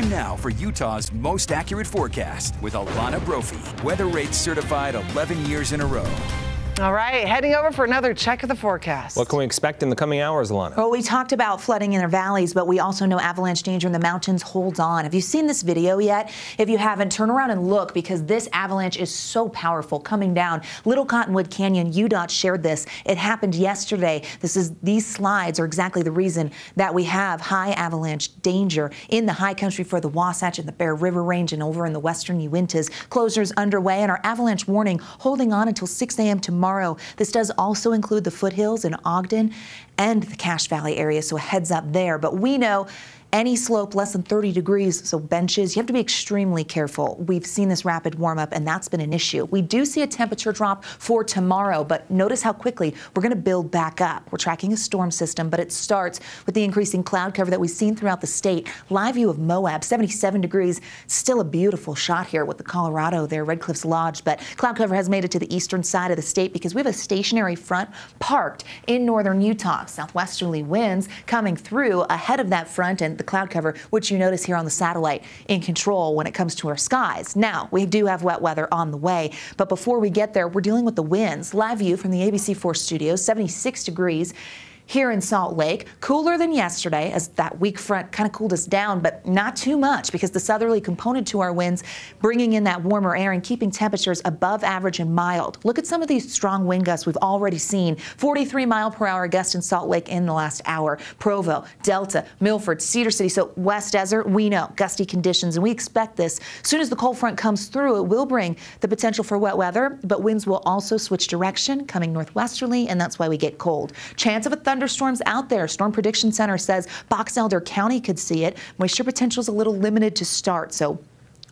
Time now for Utah's most accurate forecast with Alana Brophy. Weather rates certified 11 years in a row. All right, heading over for another check of the forecast. What can we expect in the coming hours, Alana? Well, we talked about flooding in the valleys, but we also know avalanche danger in the mountains holds on. Have you seen this video yet? If you haven't, turn around and look, because this avalanche is so powerful coming down Little Cottonwood Canyon. UDOT shared this. It happened yesterday. These slides are exactly the reason that we have high avalanche danger in the high country for the Wasatch and the Bear River Range and over in the western Uintas. Closures underway and our avalanche warning holding on until 6 a.m. tomorrow. This does also include the foothills in Ogden and the Cache Valley area, so a heads up there. But we know any slope less than 30 degrees, so benches, you have to be extremely careful. We've seen this rapid warm up, and that's been an issue. We do see a temperature drop for tomorrow, but notice how quickly we're going to build back up. We're tracking a storm system, but it starts with the increasing cloud cover that we've seen throughout the state. Live view of Moab, 77 degrees. Still a beautiful shot here with the Colorado there, Red Cliffs Lodge, but cloud cover has made it to the eastern side of the state because we have a stationary front parked in northern Utah. Southwesterly winds coming through ahead of that front and the cloud cover, which you notice here on the satellite, in control when it comes to our skies. Now, we do have wet weather on the way, but before we get there, we're dealing with the winds. Live view from the ABC4 studios, 76 degrees. Here in Salt Lake, cooler than yesterday as that weak front kind of cooled us down, but not too much because the southerly component to our winds bringing in that warmer air and keeping temperatures above average and mild. Look at some of these strong wind gusts we've already seen. 43-mile-per-hour gust in Salt Lake in the last hour. Provo, Delta, Milford, Cedar City. So West Desert, we know gusty conditions, and we expect this. As soon as the cold front comes through, it will bring the potential for wet weather, but winds will also switch direction, coming northwesterly, and that's why we get cold. Chance of a thunderstorms out there. Storm Prediction Center says Box Elder County could see it. Moisture potential is a little limited to start, so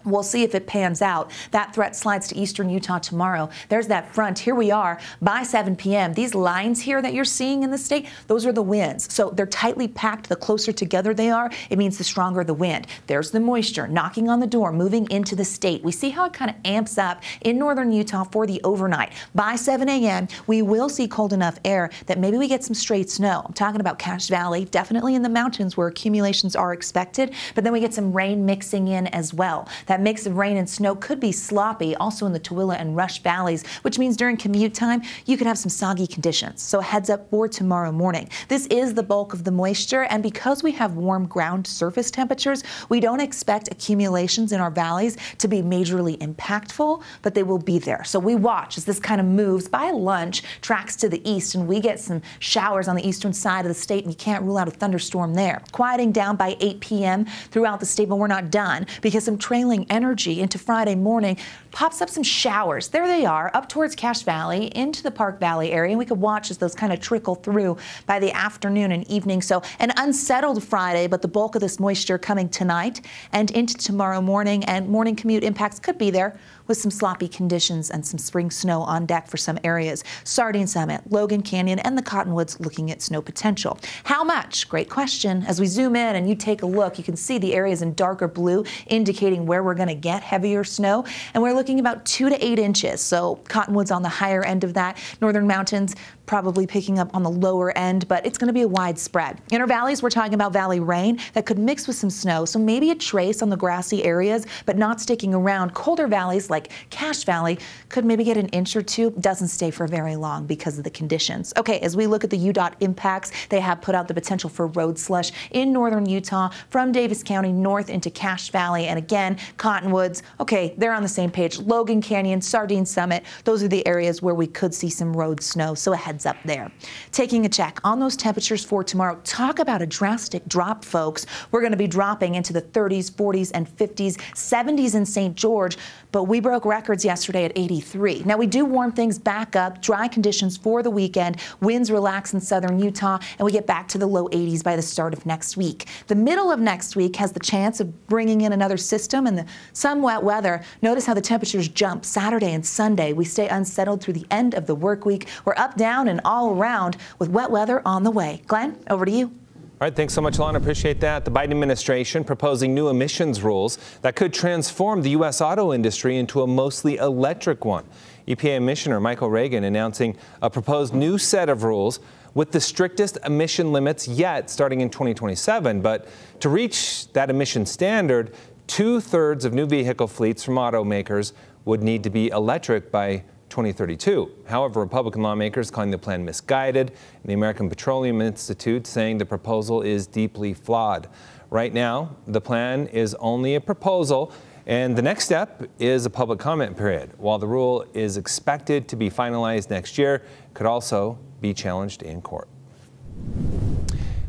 we'll see if it pans out. That threat slides to eastern Utah tomorrow. There's that front. Here we are by 7 p.m. These lines here that you're seeing in the state, those are the winds. So they're tightly packed. The closer together they are, it means the stronger the wind. There's the moisture knocking on the door, moving into the state. We see how it kind of amps up in northern Utah for the overnight. By 7 a.m., we will see cold enough air that maybe we get some straight snow. I'm talking about Cache Valley, definitely in the mountains where accumulations are expected, but then we get some rain mixing in as well. That mix of rain and snow could be sloppy, also in the Tooele and Rush valleys, which means during commute time, you could have some soggy conditions. So a heads up for tomorrow morning. This is the bulk of the moisture, and because we have warm ground surface temperatures, we don't expect accumulations in our valleys to be majorly impactful, but they will be there. So we watch as this kind of moves by lunch, tracks to the east, and we get some showers on the eastern side of the state, and you can't rule out a thunderstorm there. Quieting down by 8 p.m. throughout the state, but we're not done because some trailing energy into Friday morning pops up some showers. There they are, up towards Cache Valley, into the Park Valley area, and we could watch as those kind of trickle through by the afternoon and evening. So an unsettled Friday, but the bulk of this moisture coming tonight and into tomorrow morning, and morning commute impacts could be there with some sloppy conditions and some spring snow on deck for some areas. Sardine Summit, Logan Canyon, and the Cottonwoods looking at snow potential. How much? Great question. As we zoom in and you take a look, you can see the areas in darker blue indicating where we're going to get heavier snow, and we're looking about 2 to 8 inches. So Cottonwoods on the higher end of that. Northern Mountains probably picking up on the lower end, but it's going to be a wide spread. In our valleys, we're talking about valley rain that could mix with some snow, so maybe a trace on the grassy areas, but not sticking around. Colder valleys like Cache Valley could maybe get an inch or two. Doesn't stay for very long because of the conditions. Okay, as we look at the UDOT impacts, they have put out the potential for road slush in northern Utah from Davis County north into Cache Valley, and again, Cottonwoods. Okay, they're on the same page. Logan Canyon, Sardine Summit, those are the areas where we could see some road snow, so a heads up there. Taking a check on those temperatures for tomorrow. Talk about a drastic drop, folks. We're going to be dropping into the 30s, 40s, and 50s, 70s in St. George, but we broke records yesterday at 83. Now, we do warm things back up, dry conditions for the weekend, winds relax in southern Utah, and we get back to the low 80s by the start of next week. The middle of next week has the chance of bringing in another system and some wet weather. Notice how the temperatures jump Saturday and Sunday. We stay unsettled through the end of the work week. We're up, down, and all around with wet weather on the way. Glenn, over to you. All right, thanks so much, Alana. Appreciate that. The Biden administration proposing new emissions rules that could transform the U.S. auto industry into a mostly electric one. EPA Commissioner Michael Regan announcing a proposed new set of rules with the strictest emission limits yet, starting in 2027. But to reach that emission standard, 2/3 of new vehicle fleets from automakers would need to be electric by 2032. However, Republican lawmakers calling the plan misguided, and the American Petroleum Institute saying the proposal is deeply flawed. Right now, the plan is only a proposal, and the next step is a public comment period. While the rule is expected to be finalized next year, it could also be challenged in court.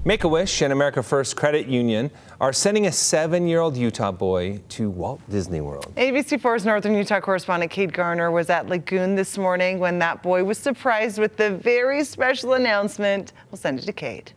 Make-A-Wish and America First Credit Union are sending a 7-year-old Utah boy to Walt Disney World. ABC4's Northern Utah correspondent Kate Garner was at Lagoon this morning when that boy was surprised with the very special announcement. We'll send it to Kate.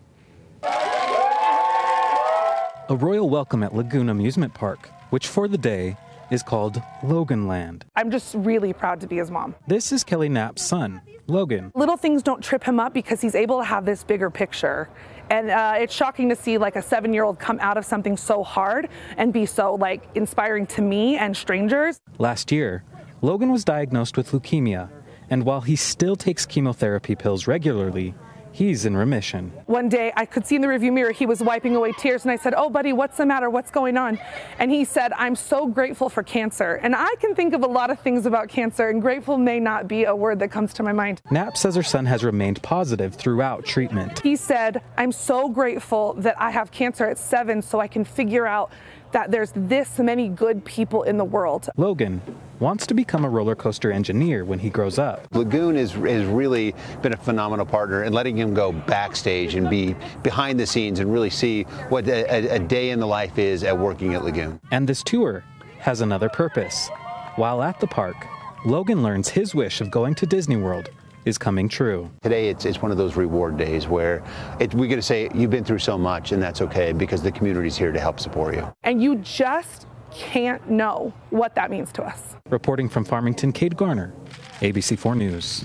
A royal welcome at Lagoon Amusement Park, which for the day is called LoganLand. I'm just really proud to be his mom. This is Kelly Knapp's son, Logan. Little things don't trip him up because he's able to have this bigger picture. And it's shocking to see like a 7-year-old come out of something so hard and be so like inspiring to me and strangers. Last year, Logan was diagnosed with leukemia, and while he still takes chemotherapy pills regularly, he's in remission. One day I could see in the rearview mirror he was wiping away tears, and I said, "Oh buddy, what's the matter? What's going on?" And he said, "I'm so grateful for cancer." And I can think of a lot of things about cancer, and grateful may not be a word that comes to my mind. Knapp says her son has remained positive throughout treatment. He said, "I'm so grateful that I have cancer at 7 so I can figure out that there's this many good people in the world." Logan wants to become a roller coaster engineer when he grows up. Lagoon has really been a phenomenal partner in letting him go backstage and be behind the scenes and really see what a day in the life is at working at Lagoon. And this tour has another purpose. While at the park, Logan learns his wish of going to Disney World is coming true. Today it's one of those reward days where we get to say you've been through so much, and that's okay because the community's here to help support you. And you just can't know what that means to us. Reporting from Farmington, Kate Garner, ABC4 News.